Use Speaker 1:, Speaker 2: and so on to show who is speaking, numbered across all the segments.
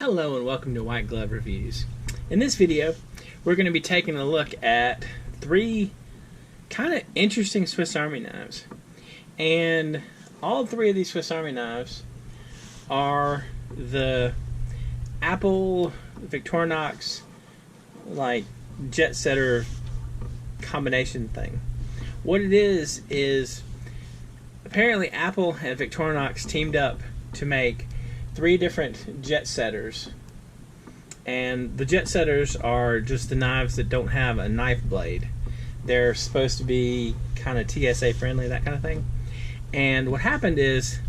Speaker 1: Hello and welcome to White Glove Reviews. In this video, we're going to be taking a look at three kind of interesting Swiss Army knives. And all three of these Swiss Army knives are the Apple Victorinox like Jetsetter combination thing. What it is apparently Apple and Victorinox teamed up to make three different Jetsetters, and the Jetsetters are just the knives that don't have a knife blade. They're supposed to be kind of TSA friendly, that kind of thing. And what happened is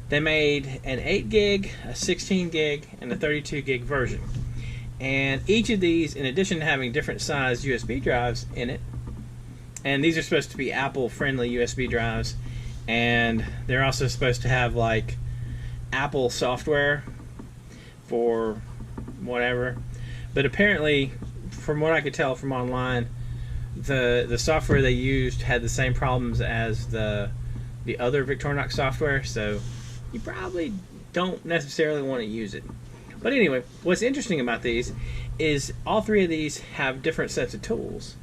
Speaker 1: they made an 8 gig, a 16 gig, and a 32 gig version. And each of these, in addition to having different size USB drives in it, and these are supposed to be Apple friendly USB drives, and they're also supposed to have like Apple software for whatever, but apparently from what I could tell from online, the software they used had the same problems as the other Victorinox software, so you probably don't necessarily want to use it. But anyway, what's interesting about these is all three of these have different sets of tools.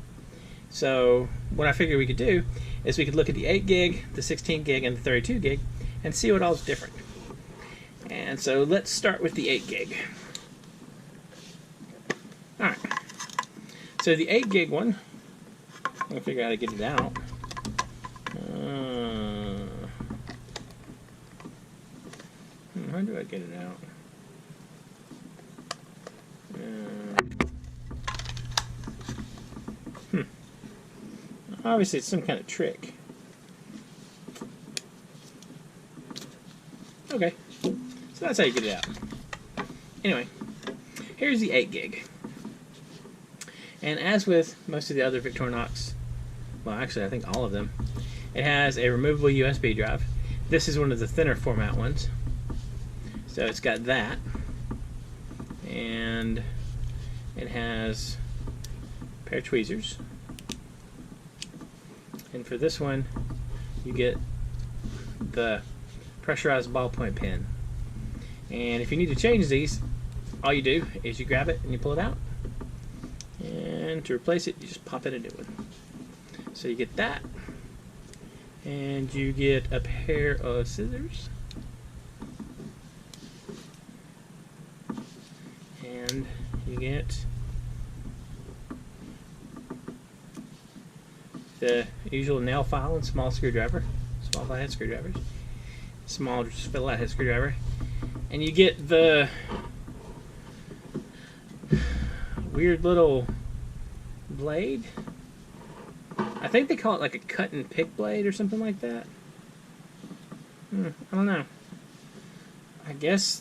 Speaker 1: So what I figured we could do is we could look at the 8 gig, the 16 gig, and the 32 gig and see what all's different. And so let's start with the 8 gig. Alright, so the 8 gig one, I'm going to figure out how to get it out. How do I get it out? Obviously it's some kind of trick. Okay, so that's how you get it out. Anyway, here's the 8 gig. And as with most of the other Victorinox, well actually I think all of them, it has a removable USB drive. This is one of the thinner format ones. So it's got that. And it has a pair of tweezers. And for this one, you get the pressurized ballpoint pen. And if you need to change these, all you do is you grab it and you pull it out. And to replace it, you just pop in a new one. So you get that. And you get a pair of scissors. And you get the usual nail file and small screwdriver, small flathead screwdrivers, small flathead screwdriver, and you get the weird little blade. I think they call it like a cut and pick blade or something like that. I don't know. I guess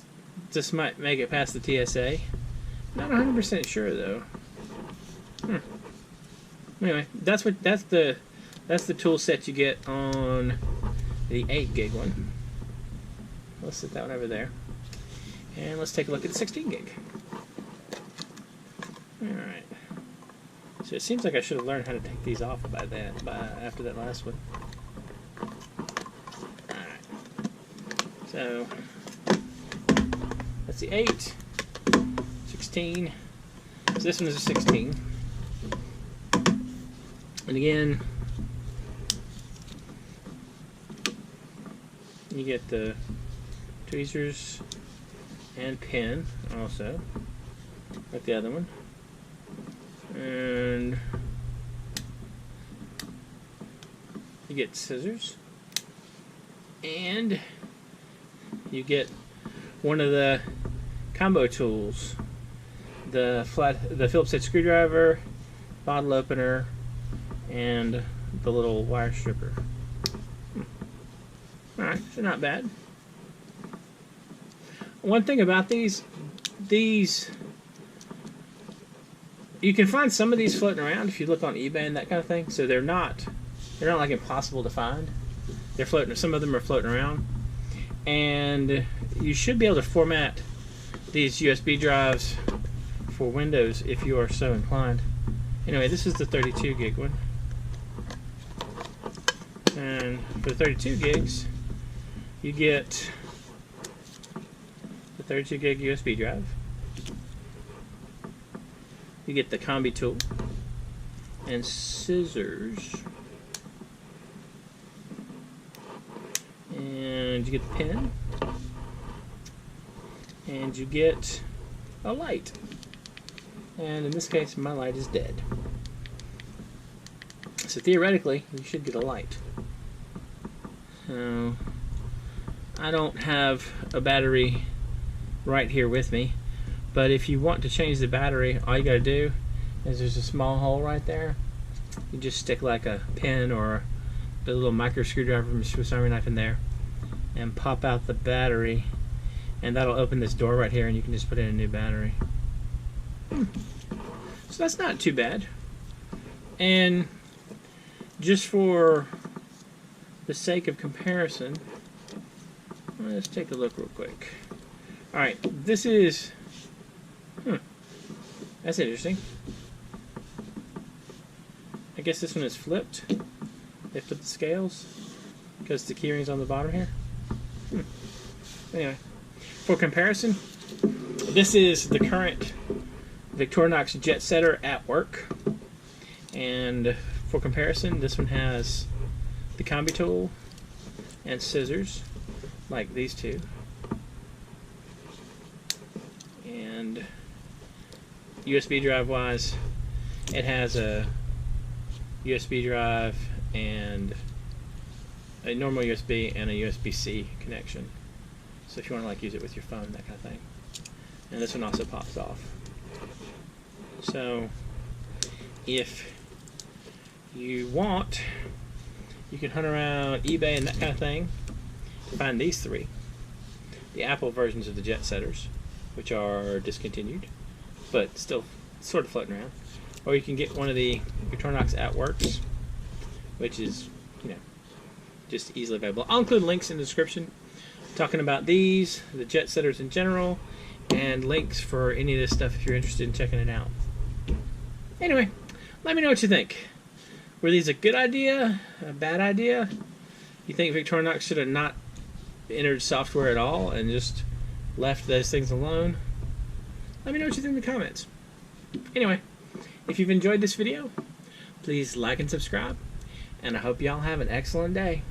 Speaker 1: this might make it past the TSA. Not 100% sure though. Anyway, that's the tool set you get on the 8 gig one. Let's set that one over there, and let's take a look at the 16 gig. All right. So it seems like I should have learned how to take these off after that last one. All right. So that's the 8, 16. So this one is a 16. And again, you get the tweezers and pin also, like the other one. And you get scissors. And you get one of the combo tools, the Phillips head screwdriver, bottle opener, and the little wire stripper. Alright, so not bad. One thing about these you can find some of these floating around if you look on eBay and that kind of thing. So they're not like impossible to find. They're floating. Some of them are floating around, and you should be able to format these USB drives for Windows if you are so inclined. Anyway, this is the 32 gig one. And for the 32 gigs, you get the 32 gig USB drive. You get the combi tool and scissors, and you get the pin, and you get a light. And in this case, my light is dead. So theoretically, you should get a light. So I don't have a battery right here with me, but if you want to change the battery, all you gotta do is there's a small hole right there. You just stick like a pin or a little micro screwdriver from a Swiss Army knife in there and pop out the battery, and that'll open this door right here, and you can just put in a new battery. So that's not too bad. And just for the sake of comparison, let's take a look real quick. Alright, this is... that's interesting. I guess this one is flipped. They flipped the scales because the keyring's on the bottom here. Anyway, for comparison, this is the current Victorinox Jetsetter at work. And for comparison, this one has the combi tool and scissors, like these two. And USB drive wise, it has a USB drive and a normal USB and a USB-C connection. So if you want to like use it with your phone, that kind of thing. And this one also pops off. So if you want, you can hunt around eBay and that kind of thing to find these three. The Apple versions of the Jetsetters, which are discontinued, but still sort of floating around. Or you can get one of the Victorinox at works, which is, you know, just easily available. I'll include links in the description talking about these, the Jetsetters in general, and links for any of this stuff if you're interested in checking it out. Anyway, let me know what you think. Were these a good idea? A bad idea? You think Victorinox should have not entered software at all and just left those things alone? Let me know what you think in the comments. Anyway, if you've enjoyed this video, please like and subscribe, and I hope y'all have an excellent day.